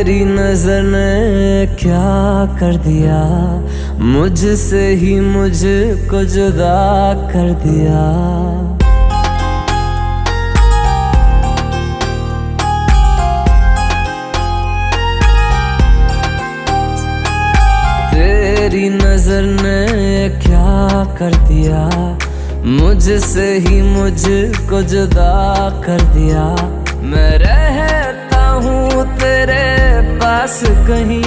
तेरी नजर ने क्या कर दिया, मुझसे ही मुझको जुदा कर दिया। तेरी नजर ने क्या कर दिया, मुझसे ही मुझको जुदा कर दिया। मैं रहता हूँ तेरे पास कहीं,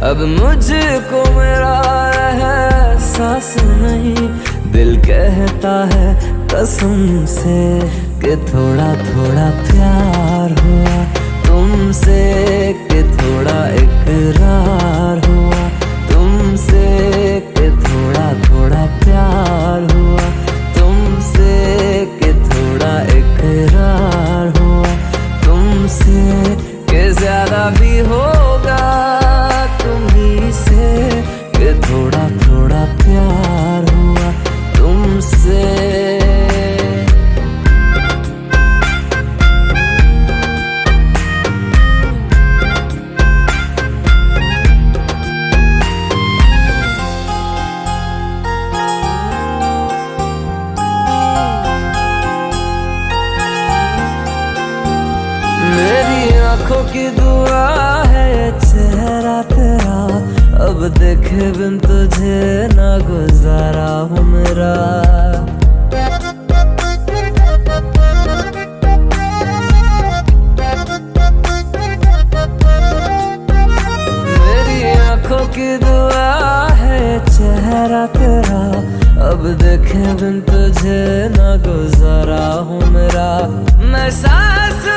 अब मुझको मेरा एहसास नहीं। दिल कहता है कसम से कि थोड़ा थोड़ा प्यार हुआ तुमसे, कि थोड़ा इकरार हुआ तुमसे, कि थोड़ा थोड़ा प्यार हुआ तुमसे, कि थोड़ा इकरार हुआ तुमसे, कि ज्यादा भी होगा तुम्ही से, कि थोड़ा थोड़ा प्यार हुआ तुमसे। मेरी आंखों की दुआ है चेहरा तेरा, अब देखे बिन तुझे ना गुजारा हूँ मेरा। मेरी आंखों की दुआ है चेहरा तेरा, अब देखे बिन तुझे ना गुजारा हूँ मेरा। मैं सांस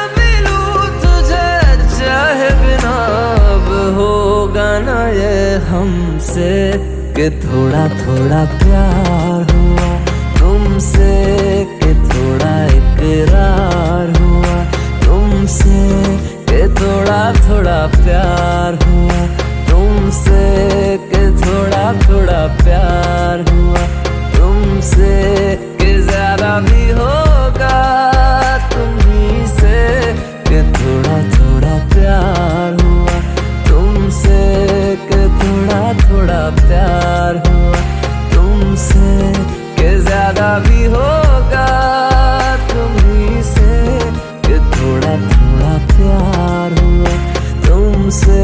चाहे बिना अब होगा ना ये हमसे, कि थोड़ा थोड़ा प्यार हुआ तुमसे, कि थोड़ा इकरार हुआ तुमसे, कि थोड़ा थोड़ा प्यार हुआ तुमसे, कि थोड़ा थोड़ा प्यार हुआ तुमसे, कि ज्यादा भी होगा तुम्ही से, कि थोड़ा थोड़ा प्यार हुआ तुमसे, कि थोड़ा थोड़ा प्यार हुआ तुमसे, कि ज्यादा भी होगा तुम्ही से, कि थोड़ा थोड़ा प्यार हुआ तुमसे।